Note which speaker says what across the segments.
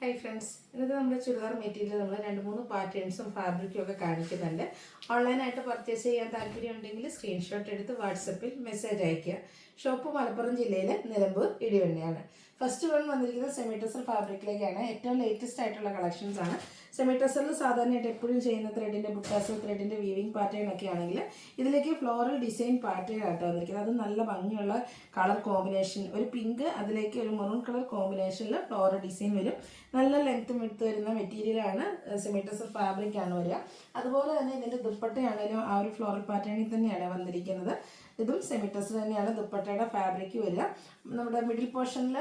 Speaker 1: Hi friends, ഇന്നത്തെ നമ്മുടെ churidar material നമ്മൾ 2-3 പാറ്റേൺസും ഫാബ്രിക്കും ഒക്കെ കാണിക്കുന്നുണ്ട്. ഓൺലൈനായിട്ട് പർച്ചേസ് ചെയ്യാൻ താല്പര്യമുണ്ടെങ്കിൽ സ്ക്രീൻഷോട്ട് എടുത്ത് വാട്സപ്പിൽ മെസ്സേജ് അയയ്ക്കുക. ഷോപ്പ് മലപ്പുറം ജില്ലയിലെ നിലമ്പൂർ ഇടിവണ്ണയാണ്. ഫസ്റ്റ് വൺ വന്നിരിക്കുന്നത് സെമി ടെസർ ഫാബ്രിക്കിലേക്കാണ്. ഏറ്റവും ലേറ്റസ്റ്റ് ആയിട്ടുള്ള കളക്ഷൻസ് ആണ്. സെമി ടെസറിൽ സാധാരണയായിട്ട് എപ്പോഴും ചെയ്യുന്ന ത്രെഡിൻ്റെ ബുട്ടാസ്, ത്രെഡിൻ്റെ വീവിങ് പാറ്റേൺ ഒക്കെ ആണെങ്കിൽ ഇതിലേക്ക് ഫ്ലോറൽ ഡിസൈൻ പാറ്റേൺ ആയിട്ട് വന്നിരിക്കുന്നത്. അത് നല്ല ഭംഗിയുള്ള കളർ കോമ്പിനേഷൻ, ഒരു പിങ്ക് അതിലേക്ക് ഒരു മെറൂൺ കളർ കോമ്പിനേഷനിൽ ഫ്ലോറൽ ഡിസൈൻ വരും. നല്ല ലെങ്ത്തും എടുത്ത് വരുന്ന മെറ്റീരിയലാണ്. സെമി ടെസർ ഫാബ്രിക്കാണ് വരിക. അതുപോലെ തന്നെ ഇതിൻ്റെ ദുപ്പട്ടയാണെങ്കിലും ആ ഒരു ഫ്ലോറൽ പാറ്റേണിൽ തന്നെയാണ് വന്നിരിക്കുന്നത്. ഇതും സെമി ടെസർ തന്നെയാണ് ദുപ്പട്ടയുടെ ഫാബ്രിക് വരിക. നമ്മുടെ മിഡിൽ പോർഷനിൽ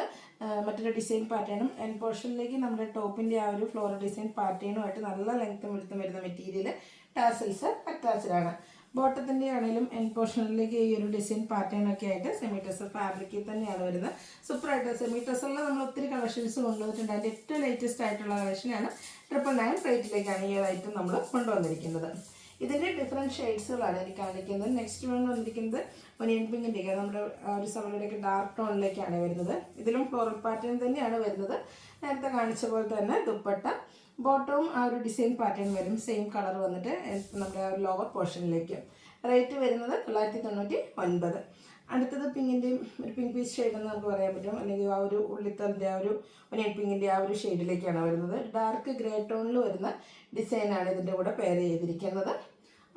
Speaker 1: മറ്റൊരു ഡിസൈൻ പാറ്റേണും എൻഡ് പോർഷനിലേക്ക് നമ്മുടെ ടോപ്പിൻ്റെ ആ ഒരു ഫ്ലോറൽ ഡിസൈൻ പാറ്റേണുമായിട്ട് നല്ല ലെങ്ത്തും എടുത്തും വരുന്ന മെറ്റീരിയൽ ടാസൽസ് അറ്റാച്ച്ഡ് ആണ്. ബോട്ടത്തിൻ്റെ ആണെങ്കിലും എൻഡ് പോർഷനിലേക്ക് ഈ ഒരു ഡിസൈൻ പാറ്റേൺ ഒക്കെ ആയിട്ട് സെമി ടെസർ ഫാബ്രിക്കിൽ തന്നെയാണ് വരുന്നത്. സൂപ്പറായിട്ട് സെമി ടെസറിൽ നമ്മൾ ഒത്തിരി കളക്ഷൻസ് കൊണ്ടുവന്നിട്ടുണ്ട്. അതിൻ്റെ ഏറ്റവും ലേറ്റസ്റ്റ് ആയിട്ടുള്ള കളക്ഷനാണ് 999 റേറ്റിലേക്കാണ് ഈ ഐറ്റം നമ്മൾ കൊണ്ടുവന്നിരിക്കുന്നത്. ഇതിൻ്റെ ഡിഫറെൻറ്റ് ഷെയ്ഡ്സുകളാണ് എനിക്ക് കാണിക്കുന്നത്. നെക്സ്റ്റ് വൺ വന്നിരിക്കുന്നത് ഒനിയൻ പിങ്കിൻ്റെയൊക്കെ നമ്മുടെ ഒരു സവളയുടെയൊക്കെ ഡാർക്ക് ടോണിലേക്കാണ് വരുന്നത്. ഇതിലും ഫ്ലോറൽ പാറ്റേൺ തന്നെയാണ് വരുന്നത്. നേരത്തെ കാണിച്ച പോലെ തന്നെ ദുപ്പട്ട, ബോട്ടവും ആ ഒരു ഡിസൈൻ പാറ്റേൺ വരും. സെയിം കളർ വന്നിട്ട് നമ്മുടെ ലോവർ പോർഷനിലേക്ക്. റേറ്റ് വരുന്നത് 999. അടുത്തത് പിങ്കിൻ്റെയും ഒരു പിങ്ക് പീസ് ഷെയ്ഡെന്ന് നമുക്ക് പറയാൻ പറ്റും, അല്ലെങ്കിൽ ആ ഒരു ഉള്ളിത്തറിൻ്റെ ആ ഒരു ഒനിയൻ പിങ്കിൻ്റെ ആ ഒരു ഷെയ്ഡിലേക്കാണ് വരുന്നത്. ഡാർക്ക് ഗ്രേ ടോണിൽ വരുന്ന ഡിസൈനാണ് ഇതിൻ്റെ കൂടെ പെയർ ചെയ്തിരിക്കുന്നത്.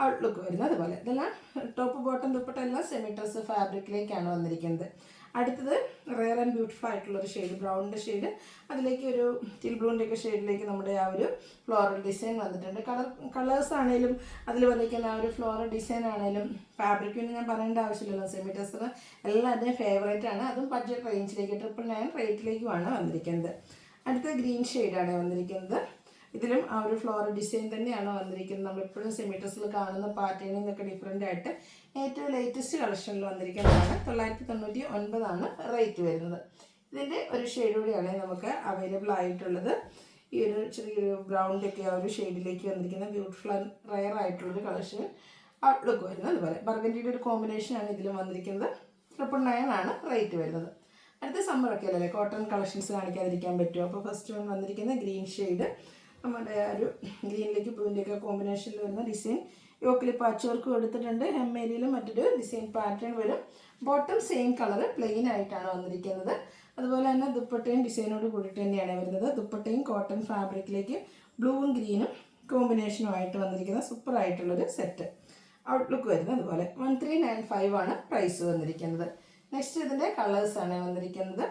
Speaker 1: ഔട്ട്ലുക്ക് വരുന്നത് അതുപോലെ. ഇതെല്ലാം ടോപ്പ് ബോട്ടം ദുപ്പട്ട എല്ലാം സെമി ടെസർ ഫാബ്രിക്കിലേക്കാണ് വന്നിരിക്കുന്നത്. അടുത്തത് റെയർ ആൻഡ് ബ്യൂട്ടിഫുൾ ആയിട്ടുള്ളൊരു ഷെയ്ഡ്, ബ്രൗണിൻ്റെ ഷെയ്ഡ്, അതിലേക്ക് ഒരു ടീൽ ബ്ലൂവിൻ്റെയൊക്കെ ഷെയ്ഡിലേക്ക് നമ്മുടെ ആ ഒരു ഫ്ലോറൽ ഡിസൈൻ വന്നിട്ടുണ്ട്. കളേഴ്സ് ആണെങ്കിലും അതിൽ വന്നിരിക്കുന്ന ആ ഒരു ഫ്ലോറൽ ഡിസൈൻ ആണെങ്കിലും ഫാബ്രിക്കിന് ഞാൻ പറയേണ്ട ആവശ്യമില്ലല്ലോ. സെമി ടെസർ എല്ലാം അതിൻ്റെ ഫേവറേറ്റ് ആണ്. അതും ബഡ്ജറ്റ് റേഞ്ചിലേക്ക് 999 റേറ്റിലേക്കുമാണ് വന്നിരിക്കുന്നത്. അടുത്ത ഗ്രീൻ ഷെയ്ഡാണ് വന്നിരിക്കുന്നത്. ഇതിലും ആ ഒരു ഫ്ലോറൽ ഡിസൈൻ തന്നെയാണ് വന്നിരിക്കുന്നത്. നമ്മളെപ്പോഴും സെമി ടെസറിൽ കാണുന്ന പാറ്റേണിൽ നിന്നൊക്കെ ഡിഫറെൻ്റ് ആയിട്ട് ഏറ്റവും ലേറ്റസ്റ്റ് കളക്ഷനിൽ വന്നിരിക്കുന്നതാണ്. 999 റേറ്റ് വരുന്നത്. ഇതിൻ്റെ ഒരു ഷെയ്ഡ് കൂടിയാണ് നമുക്ക് അവൈലബിൾ ആയിട്ടുള്ളത്. ഈ ഒരു ചെറിയൊരു ബ്രൗണിൻ്റെയൊക്കെ ആ ഒരു ഷെയ്ഡിലേക്ക് വന്നിരിക്കുന്ന ബ്യൂട്ടിഫുൾ ആൻഡ് റെയർ ആയിട്ടുള്ളൊരു കളക്ഷൻ ഔട്ട്ലുക്ക് വരുന്നത്. അതുപോലെ ബർഗൻഡിയുടെ ഒരു കോമ്പിനേഷനാണ് ഇതിലും വന്നിരിക്കുന്നത്. 999 റേറ്റ് വരുന്നത്. അടുത്ത സമ്മറൊക്കെ അല്ലേ, കോട്ടൺ കളക്ഷൻസ് കാണിക്കാതിരിക്കാൻ പറ്റുമോ? അപ്പോൾ ഫസ്റ്റ് വൺ വന്നിരിക്കുന്ന ഗ്രീൻ ഷെയ്ഡ്, നമ്മുടെ ഒരു ഗ്രീനിലേക്ക് ബ്ലൂവിൻ്റെയൊക്കെ കോമ്പിനേഷനിൽ വരുന്ന ഡിസൈൻ. യോക്കിൽ പാച്ച് വർക്ക് കൊടുത്തിട്ടുണ്ട്. ഹെമ്മേരിയിലും മറ്റൊരു ഡിസൈൻ പാറ്റേൺ വരും. ബോട്ടം സെയിം കളർ പ്ലെയിൻ ആയിട്ടാണ് വന്നിരിക്കുന്നത്. അതുപോലെ തന്നെ ദുപ്പട്ടയും ഡിസൈനോട് കൂടിയിട്ട് തന്നെയാണ് വരുന്നത്. ദുപ്പട്ടയും കോട്ടൺ ഫാബ്രിക്കിലേക്ക് ബ്ലൂവും ഗ്രീനും കോമ്പിനേഷനുമായിട്ട് വന്നിരിക്കുന്ന സൂപ്പറായിട്ടുള്ളൊരു സെറ്റ്. ഔട്ട്ലുക്ക് വരുന്നത് അതുപോലെ. 1395 പ്രൈസ് വന്നിരിക്കുന്നത്. നെക്സ്റ്റ് ഇതിൻ്റെ കളേഴ്സാണ് വന്നിരിക്കുന്നത്.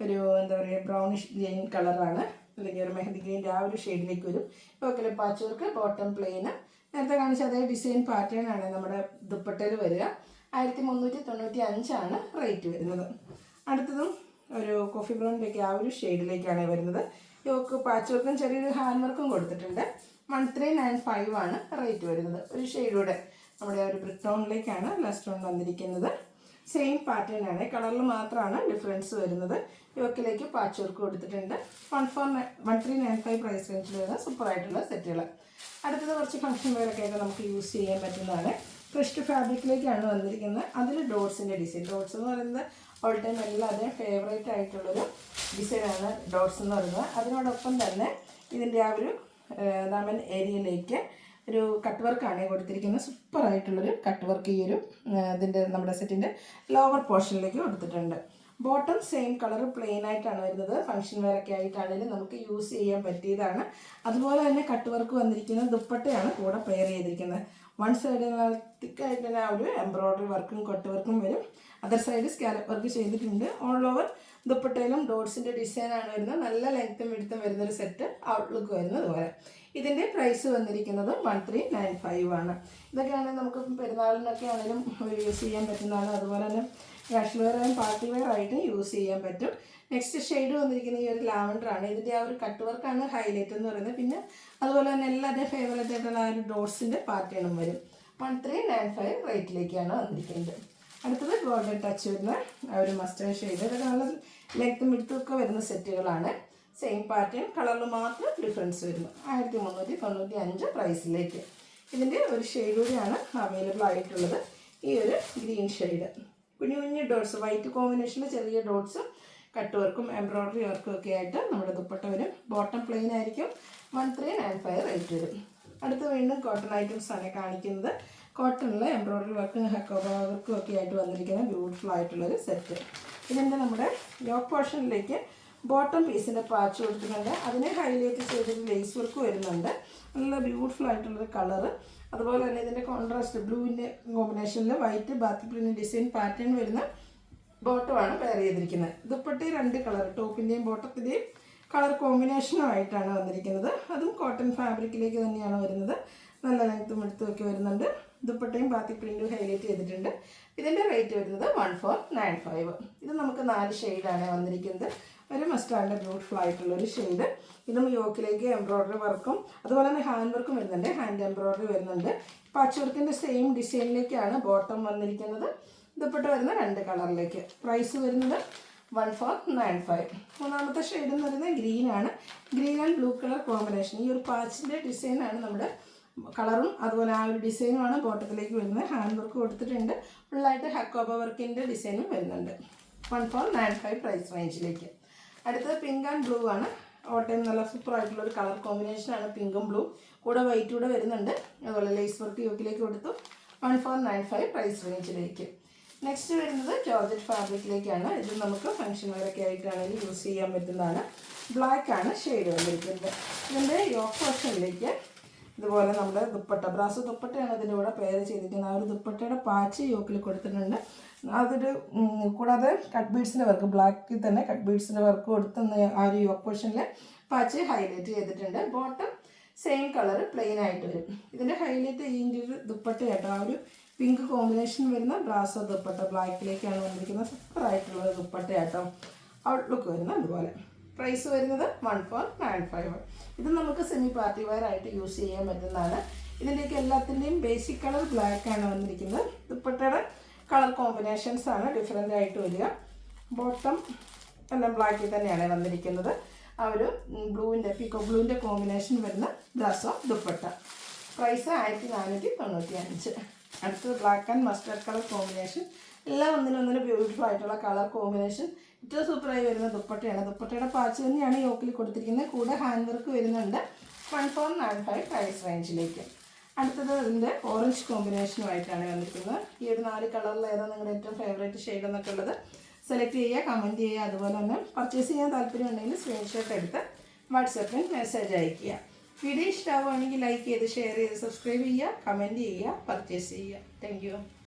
Speaker 1: ഒരു എന്താ പറയുക, ബ്രൗണിഷ് ഗ്രീൻ കളറാണ്, അല്ലെങ്കിൽ ഒരു മെഹന്തി ഗ്രീൻ്റെ ആ ഒരു ഷെയ്ഡിലേക്ക് വരും. യോക്കിൽ പാച്ച് വർക്ക്, ബോട്ടം പ്ലെയിന്, നേരത്തെ കാണിച്ച അതേ ഡിസൈൻ പാറ്റേൺ ആണ് നമ്മുടെ ദുപ്പട്ടയിൽ വരിക. 1395 റേറ്റ് വരുന്നത്. അടുത്തതും ഒരു കോഫി ബ്രൗണിൻ്റെയൊക്കെ ആ ഒരു ഷെയ്ഡിലേക്കാണ് വരുന്നത്. യോക്ക് പാച്ച് വർക്കും ചെറിയൊരു ഹാൻഡ് വർക്കും കൊടുത്തിട്ടുണ്ട്. 1395 റേറ്റ് വരുന്നത്. ഒരു ഷെയ്ഡൂടെ നമ്മുടെ ഒരു ബ്രിക്ക് ടോണിലേക്കാണ് ലാസ്റ്റ് ടോൺ വന്നിരിക്കുന്നത്. സെയിം പാറ്റേൺ ആണ്, കളറിൽ മാത്രമാണ് ഡിഫറൻസ് വരുന്നത്. യോക്കിലേക്ക് പാച്ച് വർക്ക് കൊടുത്തിട്ടുണ്ട്. 1395 പ്രൈസ് റേഞ്ചിൽ വരുന്ന സൂപ്പറായിട്ടുള്ള സെറ്റുകൾ. അടുത്തത് കുറച്ച് ഫംഗ്ഷൻ വെയറൊക്കെ ആയിട്ട് നമുക്ക് യൂസ് ചെയ്യാൻ പറ്റുന്നതാണ്. ക്രഷ്ഡ് ഫാബ്രിക്കിലേക്കാണ് വന്നിരിക്കുന്നത്. അതിൽ ഡോട്ട്സിൻ്റെ ഡിസൈൻ, ഡോട്ട്സ് എന്ന് പറയുന്നത് ഓൾ ടൈം എല്ലാവരുടെയും ഫേവറേറ്റ് ആയിട്ടുള്ളൊരു ഡിസൈനാണ് ഡോട്ട്സ് എന്ന് പറയുന്നത്. അതിനോടൊപ്പം തന്നെ ഇതിൻ്റെ ആ ഒരു ദാമൻ ഏരിയയിലേക്ക് ഒരു കട്ട് വർക്കാണ് കൊടുത്തിരിക്കുന്നത്. സൂപ്പറായിട്ടുള്ളൊരു കട്ട് വർക്ക് ഈ ഒരു ഇതിൻ്റെ നമ്മുടെ സെറ്റിൻ്റെ ലോവർ പോർഷനിലേക്ക് കൊടുത്തിട്ടുണ്ട്. ബോട്ടം സെയിം കളർ പ്ലെയിൻ ആയിട്ടാണ് വരുന്നത്. ഫംഗ്ഷൻ വെയറൊക്കെ ആയിട്ടാണെങ്കിലും നമുക്ക് യൂസ് ചെയ്യാൻ പറ്റിയതാണ്. അതുപോലെ തന്നെ കട്ട് വർക്ക് വന്നിരിക്കുന്ന ദുപ്പട്ടയാണ് കൂടെ പെയർ ചെയ്തിരിക്കുന്നത്. വൺ സൈഡ് തിക്കായിട്ട് തന്നെ ആ ഒരു എംബ്രോയ്ഡറി വർക്കും കട്ട് വർക്കും വരും. അതർ സൈഡ് സ്കാലപ്പ് വർക്ക് ചെയ്തിട്ടുണ്ട്. ഓൾ ഓവർ ദുപ്പട്ടയിലും ഡോട്ട്സിൻ്റെ ഡിസൈനാണ് വരുന്നത്. നല്ല ലെങ്ത്തും എടുത്തും വരുന്നൊരു സെറ്റ്. ഔട്ട്ലുക്ക് വരുന്നത് അതുപോലെ. ഇതിൻ്റെ പ്രൈസ് വന്നിരിക്കുന്നത് 1395 ഇതൊക്കെയാണ് നമുക്ക് പെരുന്നാളിനൊക്കെ ആണെങ്കിലും യൂസ് ചെയ്യാൻ പറ്റുന്നതാണ്. അതുപോലെ തന്നെ casual wear and party wear ആയിട്ട് യൂസ് ചെയ്യാൻ പറ്റും. നെക്സ്റ്റ് ഷെയ്ഡ് വന്നിരിക്കുന്ന ഈ ഒരു ലാവൻഡറാണ്. ഇതിൻ്റെ ആ ഒരു കട്ട് വർക്കാണ് ഹൈലൈറ്റ് എന്ന് പറയുന്നത്. പിന്നെ അതുപോലെ തന്നെ എല്ലാവരുടെയും ഫേവറേറ്റ് ആയിട്ടുള്ള ആ ഒരു ഡോട്ട്സിൻ്റെ പാറ്റേണും വരും. 1395 റേറ്റിലേക്കാണ് വന്നിരിക്കുന്നത്. അടുത്തത് ഗോൾഡൻ ടച്ച് വരുന്ന ആ ഒരു മസ്റ്റേർഡ് ഷെയ്ഡ്. ഇതൊക്കെ നല്ല ലെങ്ത്തും വിഡ്ത്തുമൊക്കെ വരുന്ന സെറ്റുകളാണ്. സെയിം പാറ്റേൺ, കളറിൽ മാത്രം ഡിഫറൻസ് വരുന്നു. 1395 പ്രൈസിലേക്ക്. ഇതിൻ്റെ ഒരു ഷെയ്ഡ് കൂടിയാണ് അവൈലബിൾ ആയിട്ടുള്ളത്. ഈ ഒരു ഗ്രീൻ ഷെയ്ഡ്, കുഞ്ഞു കുഞ്ഞു ഡോട്ട്സ്, വൈറ്റ് കോമ്പിനേഷനിൽ ചെറിയ ഡോട്ട്സും കട്ട് വർക്കും എംബ്രോയ്ഡറി വർക്കും ഒക്കെ ആയിട്ട് നമ്മുടെ ദുപ്പട്ട വരും. ബോട്ടം പ്ലെയിൻ ആയിരിക്കും. 1395 റേറ്റ് വരും. അടുത്ത് വീണ്ടും കോട്ടൺ ഐറ്റംസ് ആണ് കാണിക്കുന്നത്. കോട്ടണിൽ എംബ്രോയ്ഡറി വർക്കും ഹക്കോബ വർക്കും ഒക്കെ ആയിട്ട് വന്നിരിക്കുന്ന ബ്യൂട്ടിഫുൾ ആയിട്ടുള്ളൊരു സെറ്റ്. ഇതിൻ്റെ നമ്മുടെ യോക്ക് പോർഷനിലേക്ക് ബോട്ടം പീസിൻ്റെ പാച്ച് കൊടുക്കുന്നുണ്ട്. അതിനെ ഹൈലൈറ്റ് ചെയ്തിട്ട് ലേസ് വർക്ക് വരുന്നുണ്ട്. നല്ല ബ്യൂട്ടിഫുൾ ആയിട്ടുള്ളൊരു കളറ്. അതുപോലെ തന്നെ ഇതിൻ്റെ കോൺട്രാസ്റ്റ് ബ്ലൂവിൻ്റെ കോമ്പിനേഷനിൽ വൈറ്റ് ബാത്തി പ്രിൻ്റ് ഡിസൈൻ പാറ്റേൺ വരുന്ന ബോട്ടമാണ് പെയർ ചെയ്തിരിക്കുന്നത്. ദുപ്പട്ടി 2 കളർ, ടോപ്പിൻ്റെയും ബോട്ടത്തിൻ്റെയും കളർ കോമ്പിനേഷനുമായിട്ടാണ് വന്നിരിക്കുന്നത്. അതും കോട്ടൺ ഫാബ്രിക്കിലേക്ക് തന്നെയാണ് വരുന്നത്. നല്ല ലെങ്ത്തും എടുത്തും ഒക്കെ വരുന്നുണ്ട്. ദുപ്പട്ടയും ബാത്തി പ്രിൻറ്റും ഹൈലൈറ്റ് ചെയ്തിട്ടുണ്ട്. ഇതിൻ്റെ റേറ്റ് വരുന്നത് 1495. ഇത് നമുക്ക് 4 ഷെയ്ഡാണ് വന്നിരിക്കുന്നത്. ഒരു മസ്റ്റാർഡിൻ്റെ ബ്യൂട്ടിഫുൾ ആയിട്ടുള്ളൊരു ഷെയ്ഡ്. ഇതും യോക്കിലേക്ക് എംബ്രോയ്ഡറി വർക്കും അതുപോലെ തന്നെ ഹാൻഡ് വർക്കും വരുന്നുണ്ട്. ഹാൻഡ് എംബ്രോയ്ഡറി വരുന്നുണ്ട്. പാച്ച് വർക്കിൻ്റെ സെയിം ഡിസൈനിലേക്കാണ് ബോട്ടം വന്നിരിക്കുന്നത്. ദുപ്പട്ട വരുന്ന 2 കളറിലേക്ക്. പ്രൈസ് വരുന്നത് 1495. മൂന്നാമത്തെ ഷെയ്ഡ് എന്ന് പറയുന്നത് ഗ്രീനാണ്. Green and blue colour combination. ഈ ഒരു പാച്ചിൻ്റെ ഡിസൈനാണ് നമ്മുടെ കളറും അതുപോലെ ആ ഒരു ഡിസൈനുമാണ് ബോട്ടത്തിലേക്ക് വരുന്നത്. ഹാൻഡ് വർക്ക് കൊടുത്തിട്ടുണ്ട്. ഫുള്ളായിട്ട് ഹക്കോബ വർക്കിൻ്റെ ഡിസൈനും വരുന്നുണ്ട്. 1495 പ്രൈസ് റേഞ്ചിലേക്ക്. അടുത്തത് പിങ്ക് ആൻഡ് ബ്ലൂ ആണ്. ഓട്ടം നല്ല സൂപ്പർ ആയിട്ടുള്ളൊരു കളർ കോമ്പിനേഷനാണ് പിങ്കും ബ്ലൂ. കൂടെ വൈറ്റ് കൂടെ വരുന്നുണ്ട്. അതുപോലെ ലേസ് വർക്ക് യോക്കിലേക്ക് കൊടുത്തു. 1495 പ്രൈസ് റേഞ്ചിലേക്ക്. നെക്സ്റ്റ് വരുന്നത് ജോർജറ്റ് ഫാബ്രിക്കിലേക്കാണ്. ഇത് നമുക്ക് ഫംഗ്ഷൻ വെയറൊക്കെ ആയിട്ടാണെങ്കിൽ യൂസ് ചെയ്യാൻ പറ്റുന്നതാണ്. ബ്ലാക്ക് ആണ് ഷെയ്ഡ് വന്നിരിക്കുന്നത്. ഇതിൻ്റെ യോക്ക് പോർഷനിലേക്ക് ഇതുപോലെ നമ്മുടെ ദുപ്പട്ട, ബ്രാസ് ദുപ്പട്ടയാണ് ഇതിൻ്റെ കൂടെ പെയർ ചെയ്തിരിക്കുന്നത്. ആ ഒരു ദുപ്പട്ടയുടെ പാച്ച് യോക്കിൽ കൊടുത്തിട്ടുണ്ട്. അതൊരു കൂടാതെ കട്ട് ബീഡ്സിൻ്റെ വർക്ക്, ബ്ലാക്കിൽ തന്നെ കട്ട് ബീഡ്സിൻ്റെ വർക്ക് കൊടുത്തുന്ന ആ ഒരു യോക്ക് പോർഷനിൽ പാച്ച് ഹൈലൈറ്റ് ചെയ്തിട്ടുണ്ട്. ബോട്ടം സെയിം കളർ പ്ലെയിൻ ആയിട്ട് വരും. ഇതിൻ്റെ ഹൈലൈറ്റ് ഇതിൻ്റെ ഒരു ദുപ്പട്ടയായിട്ട് ആ ഒരു പിങ്ക് കോമ്പിനേഷൻ വരുന്ന ബ്രാസോ ദുപ്പട്ട ബ്ലാക്കിലേക്കാണ് വന്നിരിക്കുന്നത്. സൂപ്പർ ആയിട്ടുള്ള ദുപ്പട്ടയാട്ടോ. ഔട്ട്ലുക്ക് വരുന്നത് അതുപോലെ. പ്രൈസ് വരുന്നത് 1495. ഇത് നമുക്ക് സെമി പാർട്ടി വെയർ ആയിട്ട് യൂസ് ചെയ്യാൻ പറ്റുന്നതാണ്. ഇതിൻ്റെയൊക്കെ എല്ലാത്തിൻ്റെയും ബേസിക് കളർ ബ്ലാക്ക് ആണ് വന്നിരിക്കുന്നത്. ദുപ്പട്ടയുടെ കളർ കോമ്പിനേഷൻസ് ആണ് ഡിഫറെൻ്റ് ആയിട്ട് വരിക. ബോട്ടം എല്ലാം ബ്ലാക്കിൽ തന്നെയാണ് വന്നിരിക്കുന്നത്. ആ ഒരു പീക്കോ ബ്ലൂവിൻ്റെ കോമ്പിനേഷൻ വരുന്ന ബ്രാസോ ദുപ്പട്ട. പ്രൈസ് 1495. അടുത്തത് black and mustard colour combination. എല്ലാം ഒന്നിനൊന്നിനും ബ്യൂട്ടിഫുൾ ആയിട്ടുള്ള കളർ കോമ്പിനേഷൻ. ഏറ്റവും സൂപ്പറായി വരുന്ന ദുപ്പട്ടയാണ്. ദുപ്പട്ടയുടെ പാച്ച് തന്നെയാണ് യോക്കിൽ കൊടുത്തിരിക്കുന്നത്. കൂടെ ഹാൻഡ് വർക്ക് വരുന്നുണ്ട്. 1495 പ്രൈസ് റേഞ്ചിലേക്ക്. അടുത്തത് ഇതിൻ്റെ ഓറഞ്ച് കോമ്പിനേഷനുമായിട്ടാണ് വന്നിരിക്കുന്നത്. ഈ ഒരു 4 കളറിൽ ഏതാണ് നിങ്ങളുടെ ഏറ്റവും ഫേവറേറ്റ് ഷെയ്ഡ് എന്നൊക്കെ ഉള്ളത് സെലക്ട് ചെയ്യുക, കമൻറ്റ് ചെയ്യുക. അതുപോലെ തന്നെ പർച്ചേസ് ചെയ്യാൻ താല്പര്യം ഉണ്ടെങ്കിൽ സ്ക്രീൻഷോട്ട് എടുത്ത് വാട്സപ്പിൽ മെസ്സേജ് അയയ്ക്കുക. വീഡിയോ ഇഷ്ടമാവുകയാണെങ്കിൽ ലൈക്ക് ചെയ്ത് ഷെയർ ചെയ്ത് സബ്സ്ക്രൈബ് ചെയ്യുക, കമൻറ്റ് ചെയ്യുക, പർച്ചേസ് ചെയ്യുക. Thank you.